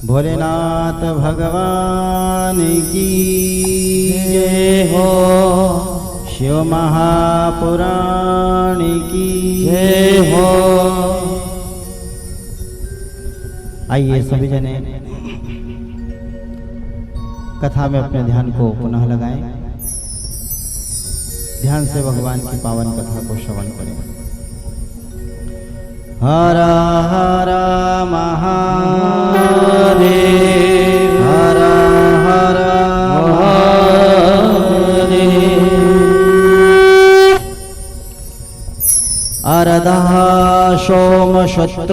भोलेनाथ भगवान की जय हो। शिव महापुराण की जय हो। आइए सभी जने कथा में अपने ध्यान को पुनः लगाएं। ध्यान से भगवान की पावन कथा को श्रवण करें। हर हर महादेव हर हर महादेव। अरदः सोम शत्रोताभिर्दयः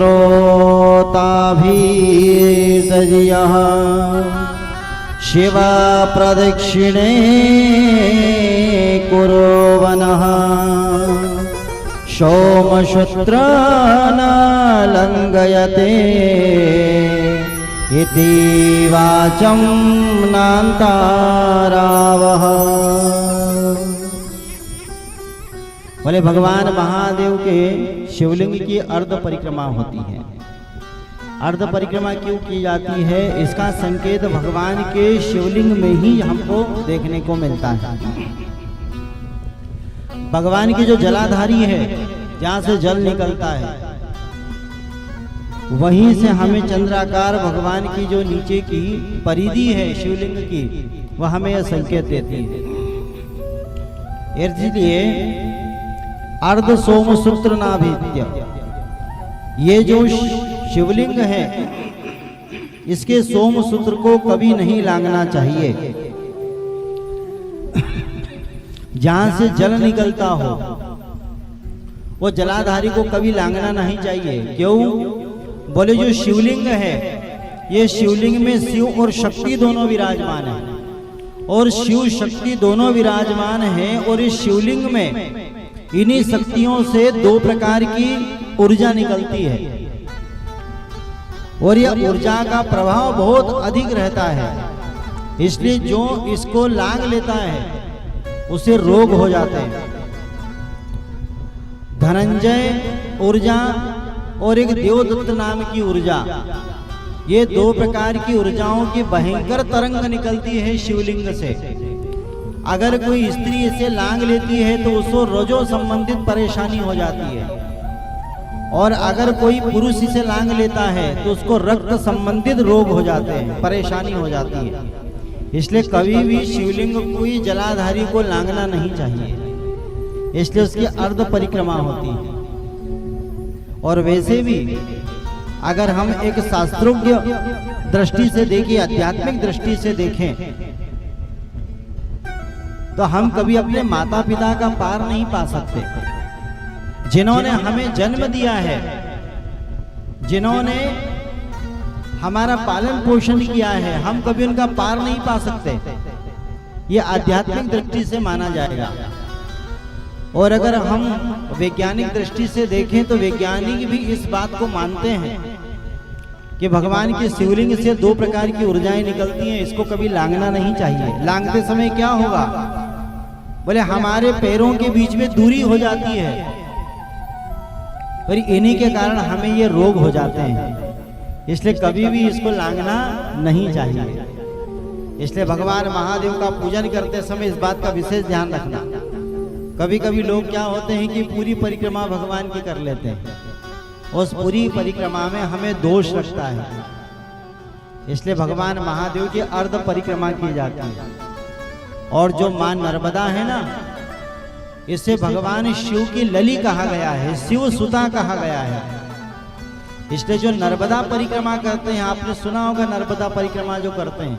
शिवा प्रदक्षिणे कुर्वनः सोमशुत्र न लङ्घयते इति वाचं नान्तारावः। बोले भगवान महादेव के शिवलिंग की अर्ध परिक्रमा होती है। अर्ध परिक्रमा क्यों की जाती है, इसका संकेत भगवान के शिवलिंग में ही हमको देखने को मिलता है। भगवान की जो जलाधारी है, जहाँ से जल निकलता है, वहीं से हमें चंद्राकार भगवान की जो नीचे की परिधि है शिवलिंग की, वह हमें यह संकेत देती है। इसलिए अर्ध सोम सूत्र नाभित्य, ये जो शिवलिंग है, इसके सोम सूत्र को कभी नहीं लांघना चाहिए। जहां से जल निकलता हो वो जलाधारी को कभी लांघना नहीं चाहिए। क्यों? बोले जो शिवलिंग है, ये शिवलिंग में शिव और शक्ति दोनों विराजमान है, और शिव शक्ति दोनों विराजमान हैं। और इस शिवलिंग में इन्हीं शक्तियों से दो प्रकार की ऊर्जा निकलती है, और यह ऊर्जा का प्रभाव बहुत अधिक रहता है। इसलिए जो इसको लांघ लेता है उसे रोग हो जाते हैं। धनंजय ऊर्जा और एक देवदत्त नाम की ऊर्जा, ये दो प्रकार की ऊर्जाओं की भयंकर तरंग निकलती है शिवलिंग से। अगर कोई स्त्री इसे लांघ लेती है तो उसको रजो संबंधित परेशानी हो जाती है, और अगर कोई पुरुष इसे लांघ लेता है तो उसको रक्त संबंधित रोग हो जाते हैं, परेशानी हो जाती है। इसलिए कभी भी शिवलिंग कोई जलाधारी को लांघना नहीं चाहिए, इसलिए उसकी अर्ध परिक्रमा होती है। और वैसे भी अगर हम एक शास्त्रोज्ञ दृष्टि से देखें, आध्यात्मिक दृष्टि से देखें, तो हम कभी अपने माता पिता का पार नहीं पा सकते। जिन्होंने हमें जन्म दिया है, जिन्होंने हमारा पालन पोषण किया है, हम कभी उनका पार नहीं पा सकते। ये आध्यात्मिक दृष्टि से माना जाएगा। और अगर हम वैज्ञानिक दृष्टि से देखें तो वैज्ञानिक भी इस बात को मानते हैं कि भगवान के शिवलिंग से दो प्रकार की ऊर्जाएं निकलती हैं, इसको कभी लांघना नहीं चाहिए। लांघते समय क्या होगा? बोले हमारे पैरों के बीच में दूरी हो जाती है, और इन्हीं के कारण हमें ये रोग हो जाते हैं। इसलिए कभी भी इसको लांघना नहीं चाहिए। इसलिए भगवान महादेव का पूजन करते समय इस बात का विशेष ध्यान रखना। कभी कभी लोग क्या होते हैं कि पूरी परिक्रमा भगवान की कर लेते हैं, उस पूरी परिक्रमा में हमें दोष लगता है। इसलिए भगवान महादेव की अर्ध परिक्रमा की जाती है। और जो मां नर्मदा है ना, इसे भगवान शिव की लली कहा गया है, शिव सुता कहा गया है। इसलिए जो नर्मदा परिक्रमा करते हैं, आपने सुना होगा नर्मदा परिक्रमा जो करते हैं,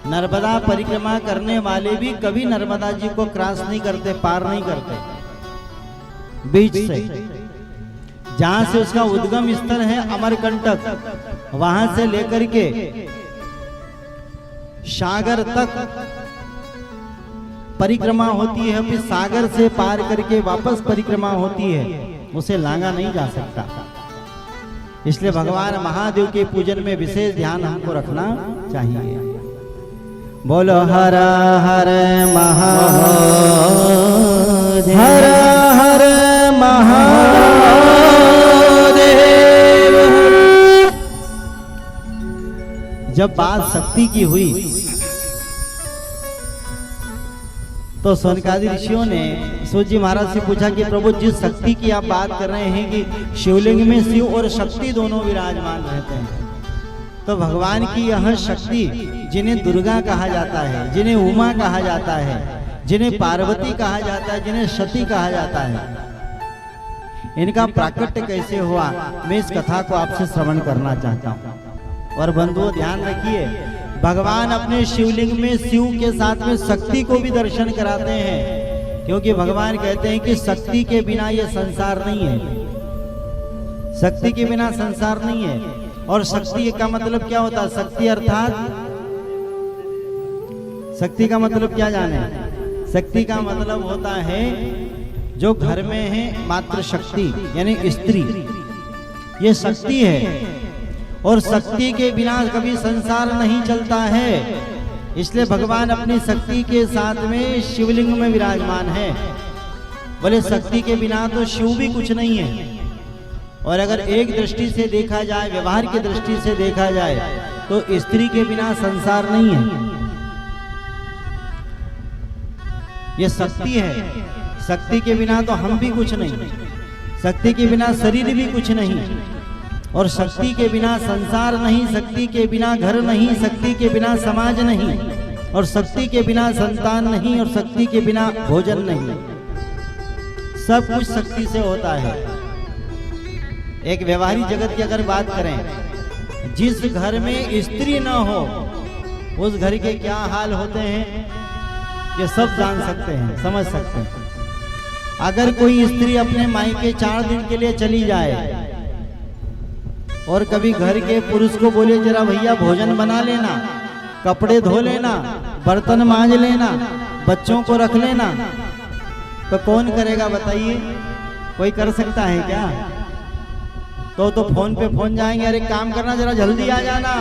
नर्मदा परिक्रमा करने वाले भी कभी नर्मदा जी को क्रॉस नहीं करते, पार नहीं करते। बीच से जहां से उसका उद्गम स्थल है अमरकंटक, वहां से लेकर के सागर तक परिक्रमा होती है, फिर सागर से पार करके वापस परिक्रमा होती है, उसे लांघा नहीं जा सकता। इसलिए भगवान महादेव के पूजन में विशेष ध्यान हमको रखना चाहिए। बोलो हर हर महादेव, हर हर महादेव। जब बात शक्ति की हुई तो सौनकादि ऋषियों ने सूत जी महाराज से पूछा कि प्रभु, जिस शक्ति की आप बात कर रहे हैं कि शिवलिंग में शिव और शक्ति दोनों विराजमान रहते हैं, तो भगवान की यह शक्ति जिन्हें दुर्गा कहा जाता है, जिन्हें उमा कहा जाता है, जिन्हें पार्वती कहा जाता है, जिन्हें सती कहा जाता है, इनका प्राकट्य कैसे हुआ, मैं इस कथा को आपसे श्रवण करना चाहता हूँ। और बंधुओं ध्यान रखिए, भगवान अपने शिवलिंग में शिव के साथ में शक्ति को भी दर्शन कराते हैं, क्योंकि भगवान कहते हैं कि शक्ति के बिना यह संसार नहीं है, शक्ति के बिना संसार नहीं है। और शक्ति का मतलब क्या होता है? शक्ति अर्थात, शक्ति का मतलब क्या जाने? शक्ति का मतलब होता है जो घर में है मात्र शक्ति, यानी स्त्री, ये शक्ति है। और शक्ति के बिना कभी संसार नहीं चलता है, इसलिए भगवान अपनी शक्ति के साथ में शिवलिंग में विराजमान है। बोले शक्ति के बिना तो शिव भी कुछ नहीं है। और अगर एक दृष्टि से देखा जाए, व्यवहार की दृष्टि से देखा जाए, तो स्त्री के बिना संसार नहीं है, ये शक्ति है। शक्ति के बिना तो हम भी कुछ नहीं, शक्ति के बिना शरीर भी कुछ नहीं, और शक्ति के बिना संसार नहीं, शक्ति के बिना घर नहीं, शक्ति के बिना समाज नहीं, और शक्ति के बिना संतान नहीं, और शक्ति के बिना भोजन नहीं। सब कुछ शक्ति से होता है। एक व्यवहारिक जगत की अगर बात करें, जिस घर में स्त्री न हो उस घर के क्या हाल होते हैं ये सब जान सकते हैं, समझ सकते हैं। अगर कोई स्त्री अपने मायके 4 दिन के लिए चली जाए और कभी घर के पुरुष को बोले जरा भैया भोजन बना लेना, कपड़े धो लेना, बर्तन मांज लेना, बच्चों को रख लेना, तो कौन करेगा बताइए? कोई कर सकता है क्या? तो फोन पे फोन जाएंगे, अरे काम करना, जरा जल्दी आ जाना,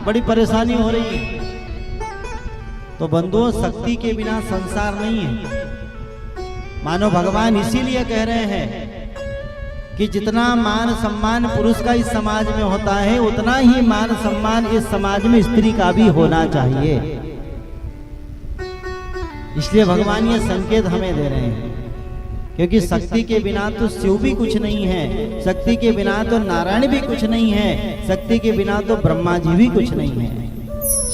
बड़ी परेशानी हो रही है। तो बंधुओं, शक्ति के बिना संसार नहीं है। मानो भगवान इसीलिए कह रहे हैं कि जितना मान सम्मान पुरुष का इस समाज में होता है, उतना ही मान सम्मान इस समाज में स्त्री का भी होना चाहिए। इसलिए भगवान ये संकेत हमें दे रहे हैं, क्योंकि शक्ति के बिना तो शिव भी कुछ नहीं है, शक्ति के बिना तो नारायण भी कुछ नहीं है, शक्ति के बिना तो ब्रह्मा जी भी कुछ नहीं है,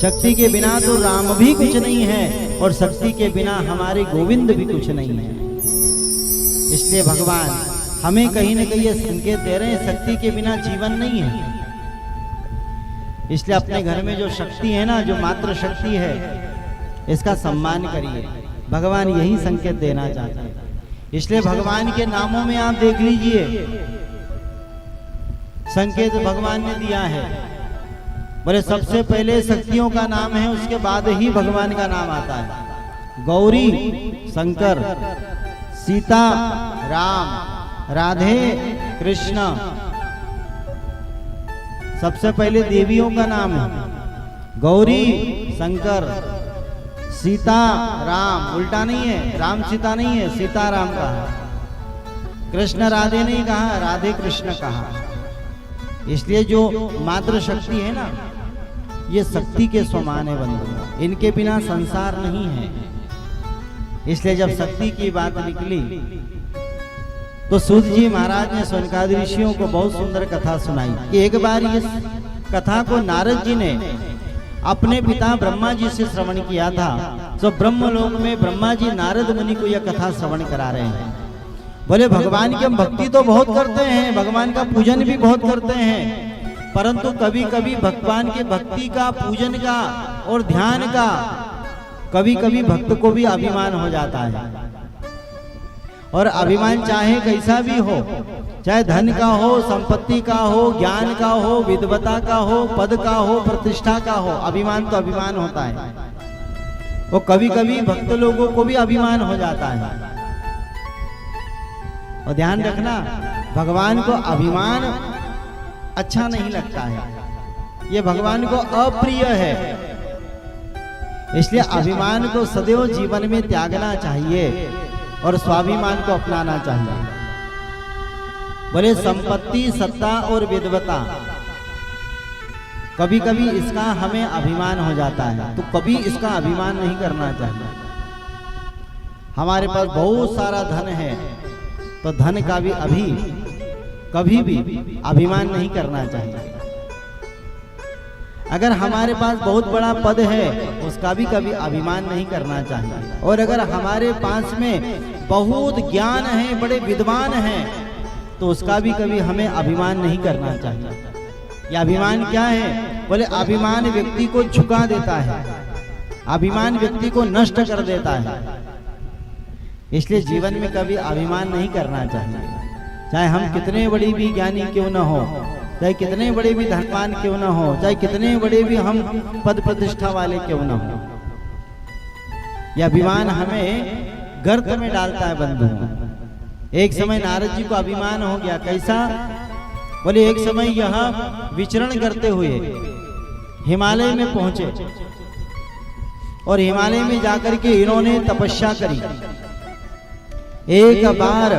शक्ति के बिना तो राम भी कुछ नहीं है, और शक्ति के बिना हमारे गोविंद भी कुछ नहीं है। इसलिए भगवान हमें कहीं न कहीं ये संकेत दे रहे हैं, शक्ति के बिना जीवन नहीं है। इसलिए अपने घर में जो शक्ति है ना, जो मात्र शक्ति है, इसका सम्मान करिए। भगवान यही संकेत देना चाहते हैं। इसलिए भगवान के नामों में आप देख लीजिए, संकेत भगवान ने दिया है। बोले सबसे पहले शक्तियों का नाम है, उसके बाद ही भगवान का नाम आता है। गौरी शंकर, सीता राम, राधे कृष्ण, सबसे पहले देवियों का नाम है। गौरी शंकर, सीता राम, उल्टा नहीं है, राम सीता नहीं है, सीता राम कहा, कृष्ण राधे नहीं कहा, राधे कृष्ण कहा। इसलिए जो मात्र शक्ति है ना, ये शक्ति के समान है बंधु, इनके बिना संसार नहीं है। इसलिए जब शक्ति की बात निकली तो सूत जी महाराज ने सौनकादि ऋषियों को बहुत सुंदर कथा सुनाई कि एक बार इस कथा को नारद जी ने अपने पिता ब्रह्मा जी से श्रवण किया था। तो ब्रह्मलोक में ब्रह्मा जी नारद मुनि को यह कथा श्रवण करा रहे हैं। बोले भगवान की हम भक्ति तो बहुत करते हैं, भगवान का पूजन भी बहुत करते हैं, परंतु कभी कभी भगवान के भक्ति का, पूजन का और ध्यान का कभी कभी भक्त को भी अभिमान हो जाता है। और अभिमान चाहे कैसा भी हो, चाहे धन का हो, संपत्ति का हो, ज्ञान का हो, विद्वता का हो, पद का हो, प्रतिष्ठा का हो, अभिमान तो अभिमान होता है। वो कभी कभी भक्त लोगों को भी अभिमान हो जाता है। और ध्यान रखना, भगवान को अभिमान अच्छा नहीं लगता है, ये भगवान को अप्रिय है। इसलिए अभिमान को सदैव जीवन में त्यागना चाहिए और स्वाभिमान को अपनाना चाहिए। बोले संपत्ति, सत्ता और विद्वता कभी कभी इसका हमें अभिमान हो जाता है, तो कभी इसका अभिमान नहीं करना चाहिए। हमारे पास बहुत सारा धन है तो धन का भी कभी भी अभिमान नहीं करना चाहिए। अगर हमारे पास बहुत बड़ा पद है उसका भी कभी अभिमान नहीं करना चाहिए। और अगर हमारे पास में बहुत ज्ञान है, बड़े विद्वान हैं, तो उसका भी कभी हमें अभिमान नहीं करना चाहिए। ये अभिमान क्या है? बोले अभिमान व्यक्ति को झुका देता है, अभिमान व्यक्ति को नष्ट कर देता है। इसलिए जीवन में कभी अभिमान नहीं करना चाहिए। चाहे हम कितने बड़े भी ज्ञानी क्यों न हो, चाहे कितने बड़े भी धनवान क्यों न हो, चाहे कितने बड़े भी हम पद प्रतिष्ठा वाले क्यों न हो, यह अभिमान हमें गर्त में डालता है बंधु। एक समय नारद जी को अभिमान हो गया। कैसा? बोले एक समय यह विचरण करते हुए हिमालय में पहुंचे और हिमालय में जाकर के इन्होंने तपस्या करी। एक बार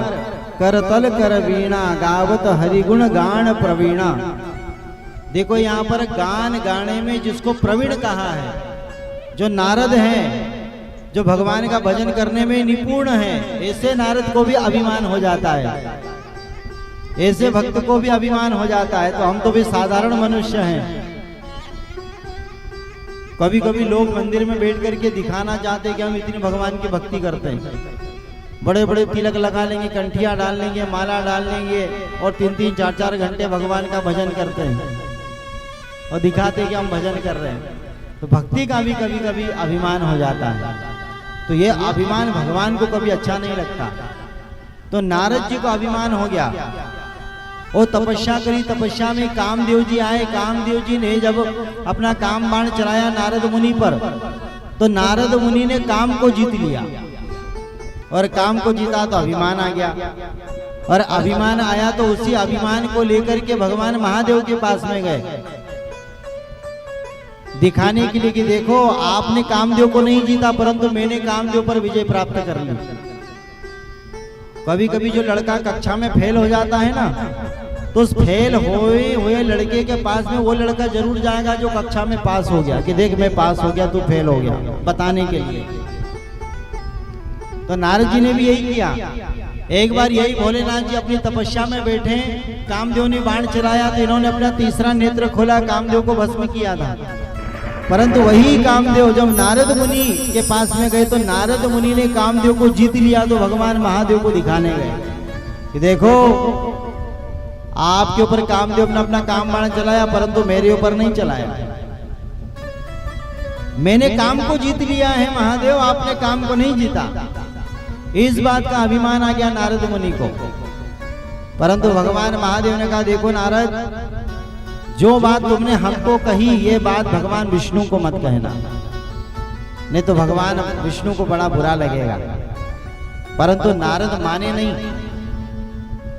करतल कर वीणा गावत हरिगुण गान प्रवीणा। देखो यहाँ पर गान गाने में जिसको प्रवीण कहा है, जो नारद हैं, जो भगवान का भजन करने में निपुण है, ऐसे नारद को भी अभिमान हो जाता है, ऐसे भक्त को भी अभिमान हो जाता है। तो हम तो भी साधारण मनुष्य हैं। कभी कभी लोग मंदिर में बैठ करके दिखाना चाहते हैं कि हम इतनी भगवान की भक्ति करते हैं। बड़े बड़े तिलक लगा लेंगे, कंठिया डाल लेंगे, माला डाल लेंगे और 3-3, 4-4 घंटे भगवान का भजन करते हैं और दिखाते हैं कि हम भजन कर रहे हैं। तो भक्ति का भी कभी कभी अभिमान हो जाता है। तो ये अभिमान भगवान को कभी अच्छा नहीं लगता। तो नारद जी को अभिमान हो गया। वो तपस्या करी, तपस्या में कामदेव जी आए। कामदेव जी ने जब अपना काम बाण चलाया नारद मुनि पर, तो नारद मुनि ने काम को जीत लिया। और काम को जीता तो अभिमान आ गया, और अभिमान आया तो उसी अभिमान को लेकर के भगवान महादेव के पास में गए दिखाने के लिए कि देखो आपने कामदेव को नहीं जीता, परंतु मैंने कामदेव पर विजय प्राप्त कर ली। कभी कभी जो लड़का कक्षा में फेल हो जाता है ना, तो उस फेल हुए लड़के के पास में वो लड़का जरूर जाएगा जो कक्षा में पास हो गया, कि देख मैं पास हो गया, तू फेल हो गया, बताने के लिए। तो नारद जी ने भी यही किया। एक बार यही भोलेनाथ जी अपनी तपस्या में बैठे, कामदेव ने बाण चलाया तो इन्होंने अपना तीसरा नेत्र खोला, कामदेव को भस्म किया था। परंतु वही कामदेव जब नारद मुनि के पास में गए तो नारद मुनि ने कामदेव को जीत लिया। तो भगवान महादेव को दिखाने गए कि देखो आपके ऊपर कामदेव ने अपना काम बाण चलाया, परंतु मेरे ऊपर नहीं चलाया। मैंने काम को जीत लिया है महादेव, आपने काम को नहीं जीता। इस बात का अभिमान आ गया नारद मुनि को। परंतु भगवान महादेव ने कहा देखो नारद, जो बात तुमने हमको कही ये बात भगवान विष्णु को मत कहना, नहीं तो भगवान विष्णु को बड़ा बुरा लगेगा। परंतु नारद माने नहीं,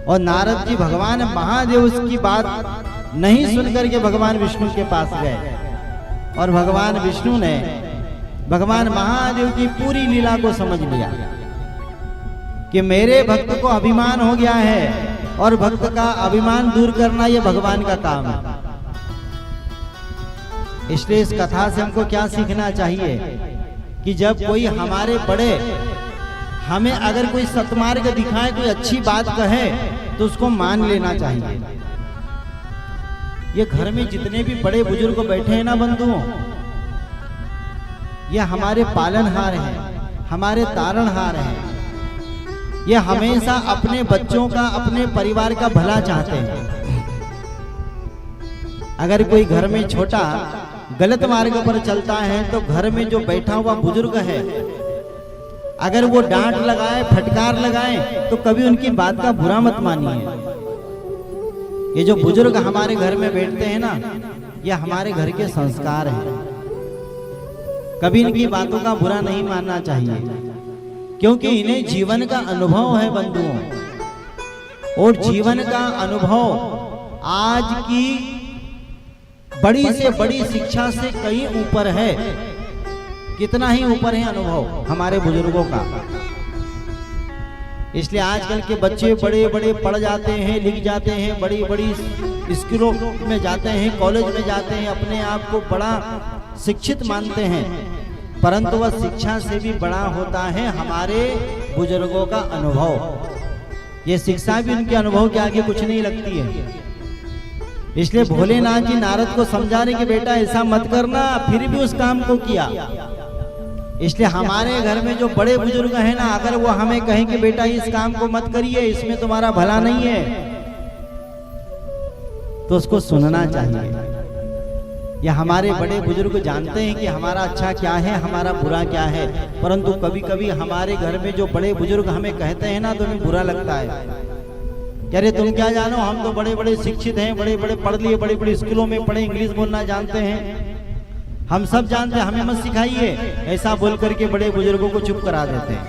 और नारद जी भगवान महादेव उसकी बात नहीं सुनकर के भगवान विष्णु के पास गए। और भगवान विष्णु ने भगवान महादेव की पूरी लीला को समझ लिया कि मेरे भक्त को अभिमान हो गया है, और भक्त का अभिमान दूर करना ये भगवान का काम है। इसलिए इस कथा से हमको क्या सीखना चाहिए कि जब कोई हमारे बड़े हमें अगर कोई सत्मार्ग दिखाए, कोई अच्छी बात कहे, तो उसको मान लेना चाहिए। ये घर में जितने भी बड़े बुजुर्ग बैठे हैं ना बंधुओं, ये हमारे पालनहार हैं, हमारे तारणहार हैं। ये हमेशा अपने बच्चों का, अपने परिवार का भला चाहते हैं। अगर कोई घर में छोटा गलत मार्ग पर चलता है तो घर में जो बैठा हुआ बुजुर्ग है, अगर वो डांट लगाए, फटकार लगाए, तो कभी उनकी बात का बुरा मत मानिए। ये जो बुजुर्ग हमारे घर में बैठते हैं ना, ये हमारे घर के संस्कार हैं। कभी इनकी बातों का बुरा नहीं मानना चाहिए, क्योंकि इन्हें जीवन का अनुभव है बंधुओं। और जीवन का अनुभव आज की बड़ी से बड़ी शिक्षा से कहीं ऊपर है। कितना ही ऊपर है अनुभव हमारे बुजुर्गों का। इसलिए आजकल के बच्चे बड़े बड़े पढ़ जाते हैं, लिख जाते हैं, बड़ी बड़ी स्कूलों में जाते हैं, कॉलेज में जाते हैं, अपने आप को बड़ा शिक्षित मानते हैं, परंतु वह शिक्षा से भी बड़ा होता है हमारे बुजुर्गों का अनुभव। ये शिक्षा भी उनके अनुभव के आगे कुछ नहीं लगती है। इसलिए भोलेनाथ जी नारद को समझा रहे कि बेटा ऐसा मत करना, फिर भी उस काम को किया। इसलिए हमारे घर में जो बड़े बुजुर्ग हैं ना, अगर वो हमें कहें कि बेटा इस काम को मत करिए, इसमें तुम्हारा भला नहीं है, तो उसको सुनना चाहिए। या हमारे बड़े बुजुर्ग जानते हैं कि हमारा अच्छा क्या है, हमारा बुरा क्या है, परंतु कभी कभी हमारे घर में जो बड़े बुजुर्ग हमें कहते हैं ना, तो हमें बुरा लगता है। कह रहे तुम क्या जानो, हम तो बड़े बड़े शिक्षित हैं, बड़े बड़े पढ़ लिए, बड़े बड़े स्कूलों में पढ़े, इंग्लिश बोलना जानते हैं, हम सब जानते हैं, हमें मत सिखाइए। ऐसा बोल करके बड़े बुजुर्गों को चुप करा देते हैं।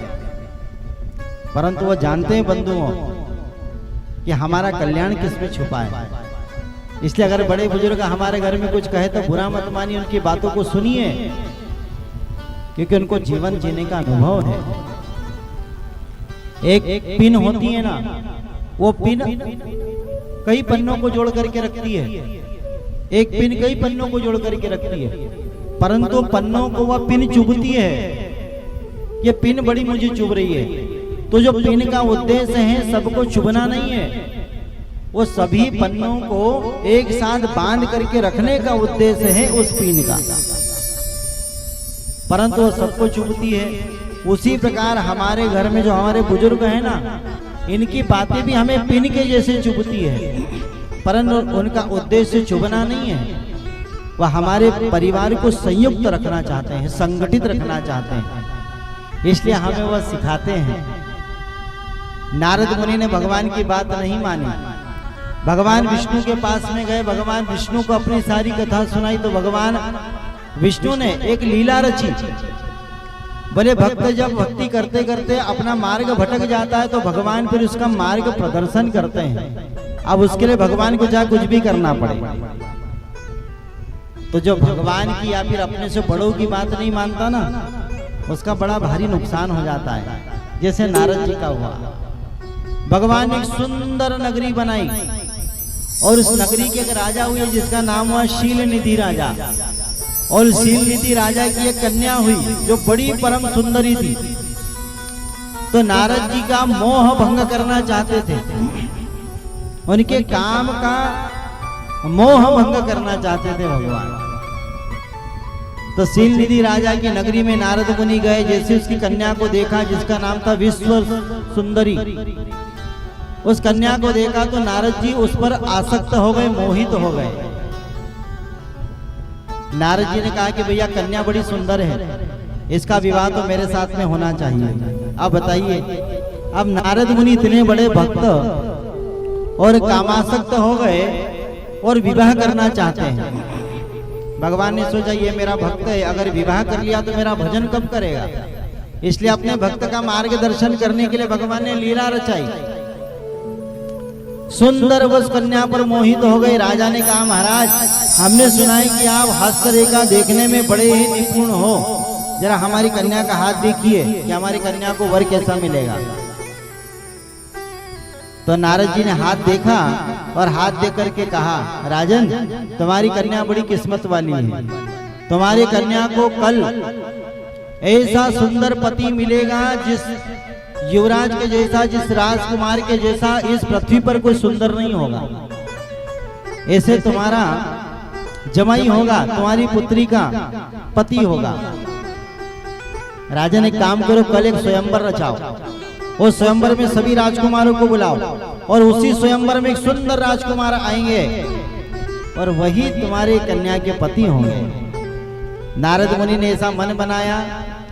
परंतु वो जानते हैं बंधुओं कि हमारा कल्याण किसमें छुपा है। इसलिए अगर बड़े बुजुर्ग हमारे घर में कुछ कहे तो बुरा मत मानिए, उनकी बातों को सुनिए, क्योंकि उनको जीवन जीने का अनुभव है। एक पिन होती है ना, वो पिन कई पन्नों को जोड़ करके रखती है, एक पिन कई पन्नों को जोड़ करके रखती है, परंतु पन्नों को वह पिन चुभती है। ये पिन बड़ी मुझे चुभ रही है, तो जो पिन का उद्देश्य है सबको चुभना नहीं है, वो सभी पन्नों को एक साथ बांध करके रखने का उद्देश्य है उस पिन का, परंतु वो सबको चुभती है। उसी प्रकार हमारे घर में जो हमारे बुजुर्ग हैं ना, इनकी बातें भी हमें पिन के जैसे चुभती है, परंतु उनका उद्देश्य चुभना नहीं है। वह हमारे परिवार को संयुक्त रखना चाहते हैं, संगठित रखना चाहते हैं, इसलिए हमें वह सिखाते हैं। नारद मुनि ने भगवान की बात नहीं मानी, भगवान विष्णु के पास में गए, भगवान विष्णु को अपनी सारी कथा सुनाई, तो भगवान विष्णु ने एक लीला रची। बोले भक्त जब भक्ति करते करते अपना मार्ग भटक जाता है, तो भगवान फिर उसका मार्ग प्रदर्शन करते हैं। अब उसके लिए भगवान को चाहे कुछ भी करना पड़े, तो जो भगवान की या फिर अपने से बड़ों की बात नहीं मानता ना, उसका बड़ा भारी नुकसान हो जाता है। जैसे नारद जी का हुआ, भगवान ने एक सुंदर नगरी बनाई, और उस नगरी के एक राजा हुए जिसका नाम हुआ शीलनिधि राजा। और शीलनिधि राजा की एक कन्या हुई जो बड़ी परम सुंदरी थी। तो नारद जी का मोह भंग करना चाहते थे, उनके काम का मोह भंग करना चाहते थे भगवान। तो शीलनिधि राजा की नगरी में नारद मुनि गए, जैसे उसकी कन्या को देखा जिसका नाम था विश्व सुंदरी, उस कन्या को देखा तो नारद जी उस पर आसक्त हो गए, मोहित हो गए। नारद जी ने कहा कि भैया कन्या बड़ी सुंदर है, इसका विवाह तो मेरे साथ में होना चाहिए। अब बताइए, अब नारद मुनि इतने बड़े भक्त और कामासक्त हो गए और विवाह करना चाहते हैं। भगवान ने सोचा ये मेरा भक्त है, अगर विवाह कर लिया तो मेरा भजन कब करेगा। इसलिए अपने भक्त का मार्गदर्शन करने के लिए भगवान ने लीला रचाई। सुंदर उस कन्या पर मोहित हो गए। राजा ने कहा महाराज, हमने सुना है कि आप हस्तरेखा देखने में बड़े ही निपुण हो, जरा हमारी कन्या का हाथ देखिए कि हमारी कन्या को वर कैसा मिलेगा। तो नारद जी ने हाथ देखा और हाथ देख करके कहा, राजन तुम्हारी कन्या बड़ी किस्मत वाली है, तुम्हारी कन्या को कल ऐसा सुंदर पति मिलेगा जिस युवराज के जैसा, जिस राजकुमार के जैसा इस पृथ्वी पर कोई सुंदर नहीं होगा। ऐसे तुम्हारा जमाई होगा, तुम्हारी पुत्री का पति होगा। राजा ने काम करो, कल एक स्वयंवर रचाओ, उस स्वयंवर में सभी राजकुमारों को बुलाओ, और उसी स्वयंवर में एक सुंदर राजकुमार आएंगे और वही तुम्हारी कन्या के पति होंगे। नारद मुनि ने ऐसा मन बनाया,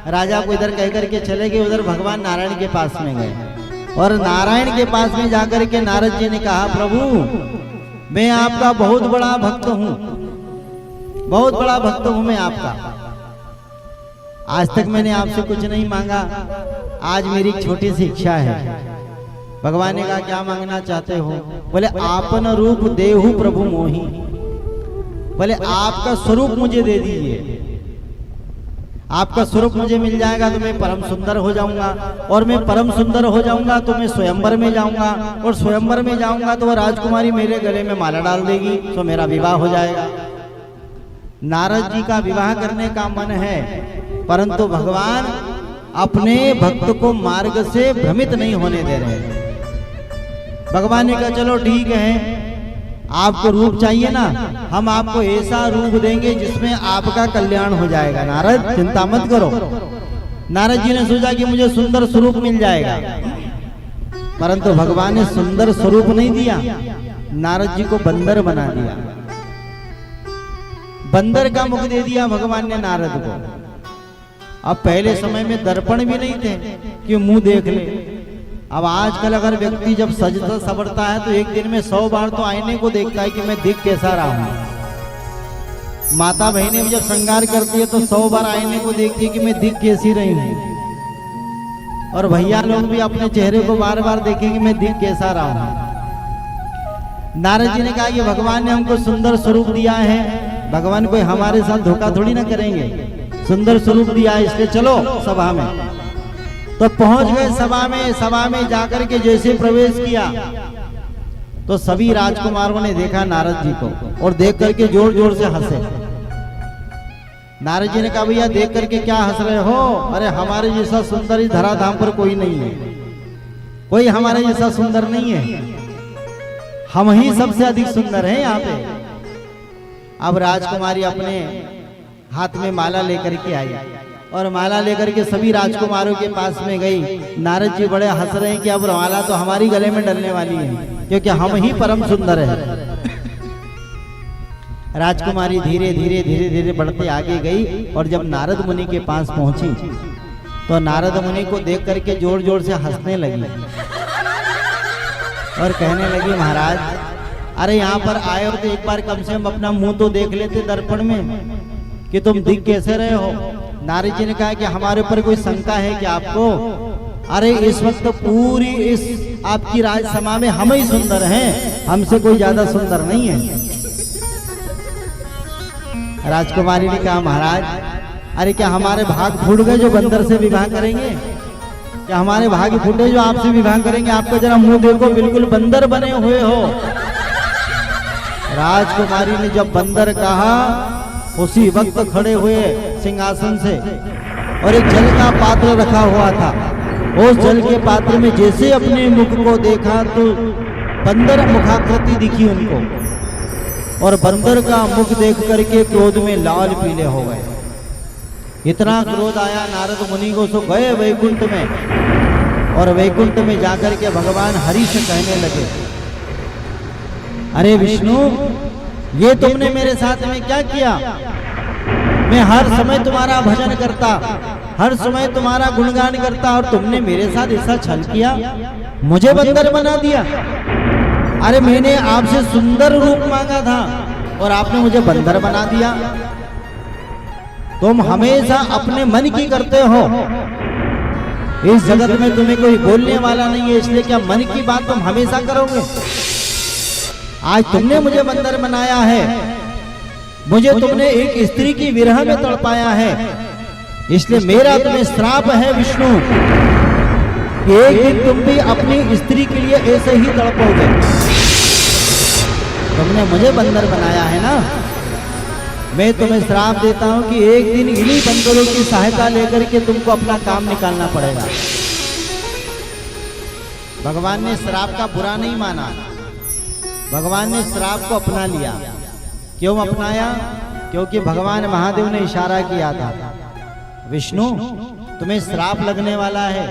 राजा को इधर कह करके चले गए, उधर भगवान नारायण के पास में गए। और नारायण के पास में जाकर के नारद जी ने कहा, प्रभु मैं आपका बहुत बड़ा भक्त हूँ, बहुत बड़ा भक्त हूँ मैं आपका। आज तक मैंने आपसे कुछ नहीं मांगा, आज मेरी एक छोटी सी इच्छा है। भगवान ने कहा क्या मांगना चाहते हो। बोले आपन रूप देहु प्रभु मोही, बोले आपका स्वरूप मुझे दे दीजिए। आपका स्वरूप मुझे मिल जाएगा तो मैं परम सुंदर हो जाऊंगा, और मैं परम सुंदर हो जाऊंगा तो मैं स्वयंवर में जाऊंगा, और स्वयंवर में जाऊंगा तो वह राजकुमारी मेरे गले में माला डाल देगी, तो मेरा विवाह हो जाएगा। नारद जी का विवाह करने का मन है, परंतु भगवान अपने भक्त को मार्ग से भ्रमित नहीं होने दे रहे। भगवान ने कहा चलो ठीक है, आपको रूप चाहिए ना, हम आपको ऐसा रूप देंगे जिसमें आपका कल्याण हो जाएगा। नारद चिंता मत करो। नारद जी ने सोचा कि मुझे सुंदर स्वरूप मिल जाएगा, परंतु भगवान ने सुंदर स्वरूप नहीं दिया, नारद जी को बंदर बना दिया। बंदर का मुख दे दिया भगवान ने नारद को। अब पहले समय में दर्पण भी नहीं थे कि मुंह देख ले। अब आजकल अगर व्यक्ति जब सजता सवरता है तो एक दिन में 100 बार तो आईने को देखता है कि मैं दिख कैसा रहा हूं। माता बहनें जब श्रृंगार करती है तो 100 बार आईने को देखती है कि मैं दिख कैसी रही हूं। और भैया लोग भी अपने चेहरे को बार बार देखेंगे मैं दिख कैसा रहा हूं। नारद जी ने कहा कि भगवान ने हमको सुंदर स्वरूप दिया है, भगवान कोई हमारे साथ धोखा थोड़ी ना करेंगे, सुंदर स्वरूप दिया है, इसलिए चलो सभा में। तो पहुंच गए सभा में। सभा में जाकर के जैसे प्रवेश किया तो सभी राजकुमारों ने देखा नारद जी को, और देख करके जोर जोर से हंसे। नारद जी ने कहा भैया देख करके क्या हंस रहे हो? अरे हमारे जैसा सुंदर इस धराधाम पर कोई नहीं है, कोई हमारे जैसा सुंदर नहीं है, हम ही सबसे अधिक सुंदर हैं यहाँ पे। अब राजकुमारी अपने हाथ में माला लेकर के आई, और माला लेकर के सभी राजकुमारों के पास में गई। नारद जी बड़े हंस रहे हैं कि अब माला तो हमारी गले में डलने वाली है, क्योंकि हम ही परम सुंदर हैं। राजकुमारी धीरे धीरे धीरे धीरे बढ़ते आगे गई, और जब नारद मुनि के पास पहुंची तो नारद मुनि को देख करके जोर जोर से हंसने लगी और कहने लगी महाराज अरे यहाँ पर आए हो तो एक बार कम से कम अपना मुंह तो देख लेते दर्पण में कि तुम दिख कैसे रहे हो। नारद जी ने कहा कि हमारे ऊपर कोई शंका है कि आपको? अरे इस वक्त पूरी इस आपकी राजसभा में हम ही सुंदर हैं, हमसे कोई ज्यादा सुंदर नहीं है। राजकुमारी ने कहा महाराज अरे क्या हमारे भाग फूट गए जो बंदर से विवाह करेंगे? क्या हमारे भाग फूटे जो आपसे विवाह करेंगे? आपका जरा मुंह देखो, बिल्कुल बंदर बने हुए हो। राजकुमारी ने जब बंदर कहा उसी वक्त खड़े हुए सिंहासन से, और एक जल का पात्र रखा हुआ था, उस जल के पात्र में जैसे अपने मुख को देखा तो बंदर मुखाकृति दिखी उनको, और बंदर का मुख देख करके क्रोध में लाल पीले हो गए। इतना क्रोध आया नारद मुनि को, सो गए वैकुंठ में, और वैकुंठ में जाकर के भगवान हरि से कहने लगे अरे विष्णु ये तुमने मेरे साथ में क्या किया? मैं हर समय तुम्हारा भजन करता, हर समय तुम्हारा गुणगान करता, और तुमने मेरे साथ ऐसा छल किया, मुझे बंदर बना दिया। अरे मैंने आपसे सुंदर रूप मांगा था और आपने मुझे बंदर बना दिया। तुम हमेशा अपने मन की करते हो, इस जगत में तुम्हें कोई बोलने वाला नहीं है, इसलिए क्या मन की बात तुम हमेशा करोगे? आज तुमने मुझे बंदर बनाया है, मुझे तुमने एक स्त्री की विरह में तड़पाया है, इसलिए मेरा तुम्हें श्राप है विष्णु कि एक दिन तुम भी अपनी स्त्री के लिए ऐसे ही तड़पोगे। तुमने मुझे बंदर बनाया है ना, मैं तुम्हें श्राप देता हूं कि एक दिन इन्हीं बंदरों की सहायता लेकर के तुमको अपना काम निकालना पड़ेगा। भगवान ने श्राप का बुरा नहीं माना, भगवान ने श्राप को अपना लिया। क्यों अपनाया? क्योंकि भगवान महादेव ने इशारा किया था विष्णु तुम्हें श्राप लगने वाला है,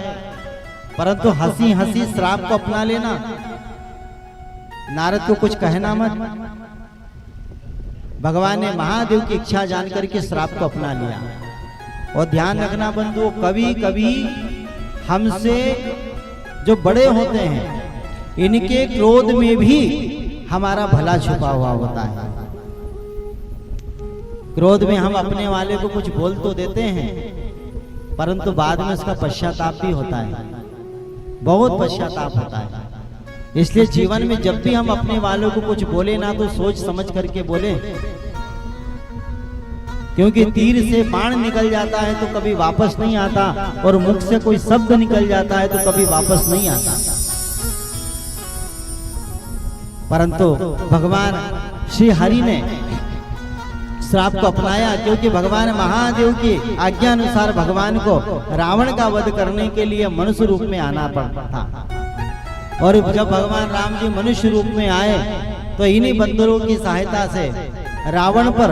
परंतु हंसी हंसी श्राप को अपना लेना, नारद को कुछ कहना मत। भगवान ने महादेव की इच्छा जानकर के श्राप को अपना लिया। और ध्यान रखना बंधुओं, कभी कभी हमसे जो बड़े होते हैं इनके क्रोध में भी हमारा भला छुपा हुआ होता है। क्रोध में हम अपने वाले को कुछ बोल तो देते हैं, परंतु बाद में उसका पश्चाताप भी होता है, बहुत पश्चाताप होता है। इसलिए जीवन में जब भी हम अपने वालों को कुछ बोले ना तो सोच समझ करके बोले, क्योंकि तीर से बाण निकल जाता है तो कभी वापस नहीं आता, और मुख से कोई शब्द निकल जाता है तो कभी वापस नहीं आता। परंतु भगवान श्री हरि ने श्राप को अपनाया, क्योंकि भगवान महादेव की आज्ञा अनुसार भगवान को रावण का वध करने के लिए मनुष्य रूप में आना पड़ता था। और जब भगवान राम जी मनुष्य रूप में आए तो इन्हीं बंदरों की सहायता से रावण पर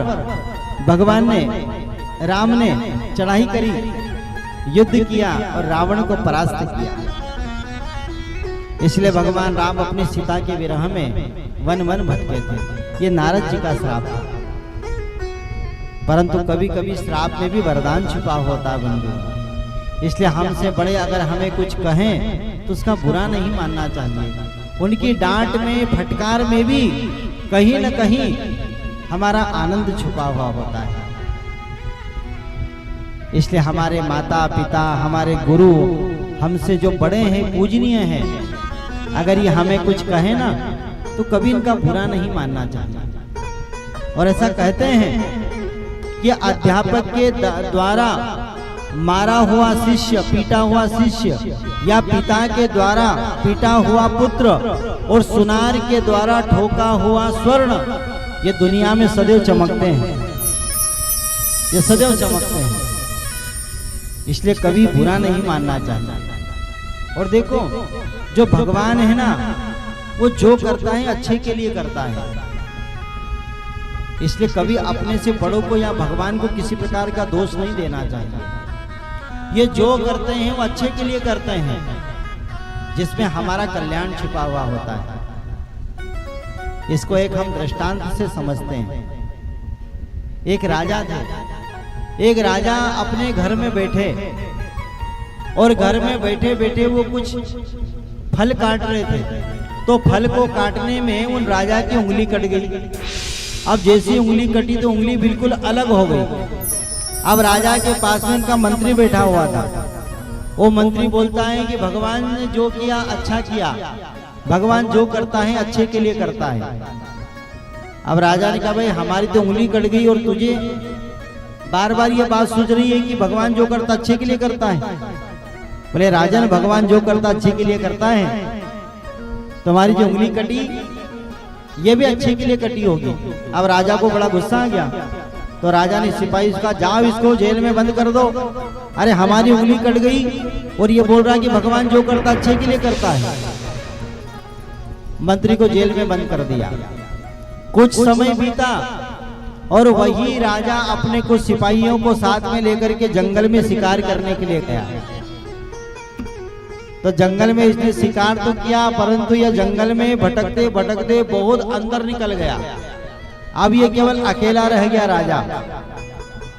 भगवान ने राम ने चढ़ाई करी, युद्ध किया और रावण को परास्त किया। इसलिए भगवान राम अपनी सीता के विरह में वन वन भटके थे। ये नारद जी का श्राप था। परंतु कभी कभी श्राप में भी वरदान छुपा होता है बंधु। इसलिए हमसे बड़े अगर हमें कुछ कहें तो उसका बुरा नहीं मानना चाहिए। उनकी डांट में, फटकार में भी कहीं न कहीं हमारा आनंद छुपा हुआ होता है। इसलिए हमारे माता पिता, हमारे गुरु, हमसे जो बड़े हैं, पूजनीय हैं, अगर ये हमें कुछ कहे ना तो कभी इनका बुरा नहीं मानना चाहिए। और ऐसा कहते हैं कि अध्यापक के द्वारा मारा हुआ शिष्य, पीटा हुआ शिष्य, या पिता के द्वारा पीटा हुआ पुत्र, और सुनार के द्वारा ठोका हुआ स्वर्ण, ये दुनिया में सदैव चमकते हैं। ये सदैव चमकते हैं। इसलिए कभी बुरा नहीं मानना चाहिए। और देखो, जो भगवान है ना, वो जो करता है अच्छे के लिए करता है। इसलिए कभी अपने से बड़ों को या भगवान को किसी प्रकार का दोष नहीं देना चाहिए। ये जो करते हैं वो अच्छे के लिए करते हैं, जिसमें हमारा कल्याण छिपा हुआ होता है। इसको एक हम दृष्टांत से समझते हैं। एक राजा थे। एक राजा अपने घर में बैठे, और घर में बैठे बैठे वो कुछ फल काट रहे थे। तो फल को काटने में उन राजा की उंगली कट गई। अब जैसी उंगली कटी तो उंगली बिल्कुल अलग हो गई। अब राजा के पास में उनका मंत्री बैठा हुआ था। वो मंत्री बोलता है कि भगवान ने जो किया अच्छा किया, भगवान जो करता है अच्छे के लिए करता है। अब राजा ने कहा, भाई हमारी तो उंगली कट गई और तुझे बार बार ये बात सोच रही है कि भगवान जो करता अच्छे के लिए करता है। बोले, राजन, भगवान जो करता अच्छे के लिए करता है। तुम्हारी जो उंगली कटी ये भी अच्छे के लिए कटी होगी। अब राजा को बड़ा गुस्सा आ गया। तो राजा ने सिपाही का, जाओ इसको जेल में बंद कर दो। अरे हमारी उंगली कट गई और ये बोल रहा है कि भगवान जो करता अच्छे के लिए करता है। मंत्री को जेल में बंद कर दिया। कुछ समय बीता और वही राजा अपने कुछ सिपाहियों को साथ में लेकर के जंगल में शिकार करने के लिए गया। तो जंगल में इसने शिकार तो किया, परंतु यह जंगल में भटकते भटकते बहुत अंदर निकल गया। अब ये केवल अकेला रह गया राजा।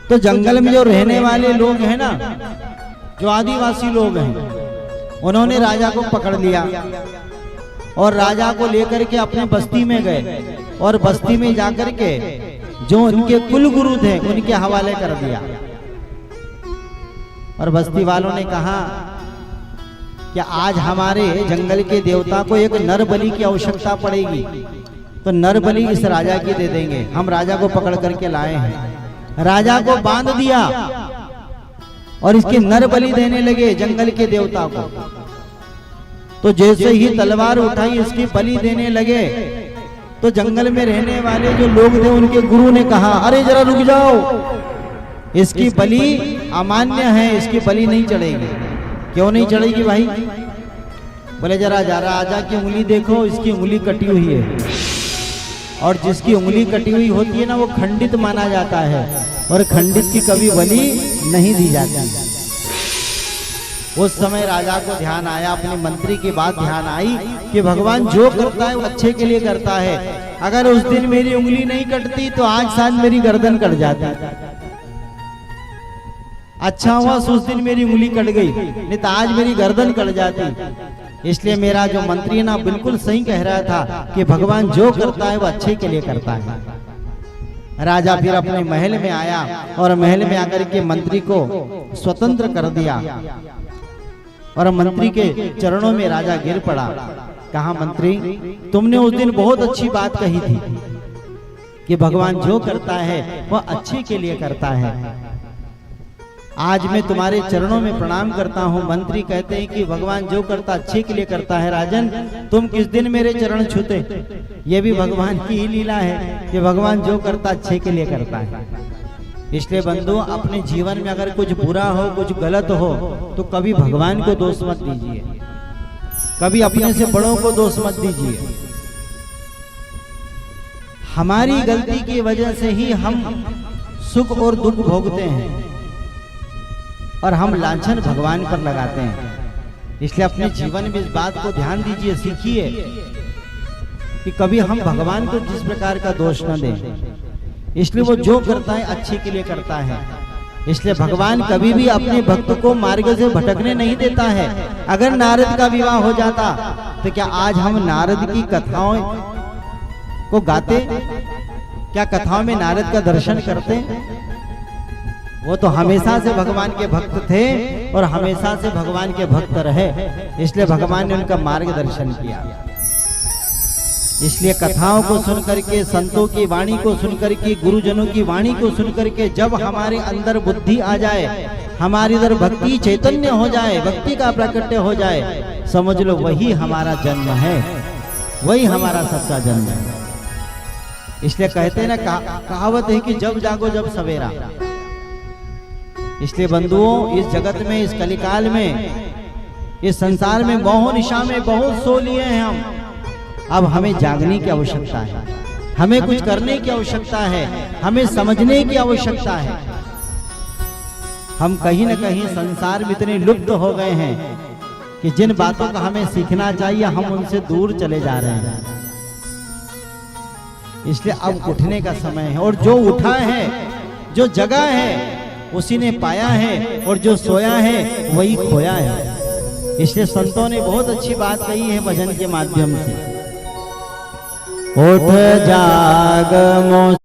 तो जंगल में जो रहने वाले लोग हैं ना, जो आदिवासी लोग हैं, उन्होंने राजा को पकड़ लिया और राजा को लेकर के अपने बस्ती में गए। और बस्ती में जाकर के जो उनके कुल गुरु थे उनके हवाले कर दिया। और बस्ती वालों ने कहा कि आज हमारे जंगल के देवता को एक नर बलि की आवश्यकता पड़ेगी, तो नर बलि इस राजा की दे देंगे। हम राजा को पकड़ करके लाए हैं। राजा को बांध दिया और इसकी नर बलि देने लगे जंगल के देवता को। तो जैसे ही तलवार उठाई इसकी बलि देने लगे, तो जंगल में रहने वाले जो लोग थे उनके गुरु ने कहा, अरे जरा रुक जाओ, इसकी बलि अमान्य है, इसकी बलि नहीं चढ़ेगी। क्यों नहीं चढ़ेगी भाई? बोले, जरा राजा की उंगली देखो, इसकी उंगली कटी हुई है। और जिसकी उंगली कटी हुई होती है ना, वो खंडित माना जाता है, और खंडित की कभी बलि नहीं दी जाती। उस समय राजा को ध्यान आया, अपने मंत्री की बात ध्यान आई कि भगवान जो करता है वो अच्छे के लिए करता है। अगर उस दिन मेरी उंगली नहीं कटती तो आज शायद मेरी गर्दन कट जाती। अच्छा हुआ उस दिन मेरी उंगली कट गई, नहीं तो आज मेरी गर्दन कट जाती। इसलिए मेरा जो मंत्री ना बिल्कुल सही कह रहा था कि भगवान जो करता है वो अच्छे के लिए करता है। राजा फिर अपने महल में आया और महल में आकर के मंत्री को स्वतंत्र कर दिया। और मंत्री के चरणों में राजा गिर पड़ा। कहा, मंत्री, तुमने उस दिन बहुत अच्छी बात कही थी कि भगवान जो करता है वह अच्छे के लिए करता है। आज मैं तुम्हारे चरणों में प्रणाम करता हूँ। मंत्री कहते हैं कि भगवान जो करता अच्छे के लिए करता है। राजन, तुम किस दिन मेरे चरण छूते? ये भी भगवान की ही लीला है कि भगवान जो करता अच्छे के लिए करता है। इसलिए बंधु, अपने जीवन में अगर कुछ बुरा हो, कुछ गलत हो, तो कभी भगवान को दोष मत दीजिए, कभी अपने से बड़ों को दोष मत दीजिए। हमारी गलती की वजह से ही हम सुख और दुख भोगते हैं और हम लांछन भगवान पर लगाते हैं। इसलिए अपने जीवन में इस बात को ध्यान दीजिए, सीखिए कि कभी हम भगवान को किस प्रकार का दोष न दें। इसलिए वो जो करता है अच्छे के लिए करता है। इसलिए भगवान कभी भी अपने भक्त को मार्ग से भटकने नहीं देता है। अगर नारद का विवाह हो जाता तो क्या आज हम नारद की कथाओं को गाते? क्या कथाओं में नारद का दर्शन करते? वो तो हमेशा से भगवान के भक्त थे और हमेशा से भगवान के भक्त रहे। इसलिए भगवान ने उनका मार्गदर्शन किया। इसलिए कथाओं को सुन करके, संतों की वाणी को सुन करके, गुरुजनों की वाणी को सुन करके जब हमारे अंदर बुद्धि आ जाए, हमारे अंदर भक्ति चैतन्य हो जाए, भक्ति का प्राकट्य हो जाए, समझ लो वही हमारा जन्म है, वही हमारा सच्चा जन्म है। इसलिए कहते हैं ना, कहावत है कि जब जागो जब सवेरा। इसलिए बंधुओं, इस जगत में, इस कलिकाल में, इस संसार में मोह निशा में बहुत सो लिए हैं हम। अब हमें जागने की आवश्यकता है, हमें कुछ करने की आवश्यकता है, हमें समझने की आवश्यकता है। हम कहीं न कहीं संसार में इतने लुप्त हो गए हैं कि जिन बातों का हमें सीखना चाहिए हम उनसे दूर चले जा रहे हैं। इसलिए अब उठने का समय है, और जो उठा है, जो जगा है, उसी ने पाया है, और जो सोया है वही खोया है। इसलिए संतों ने बहुत अच्छी बात कही है भजन के माध्यम से। उठ जाग मो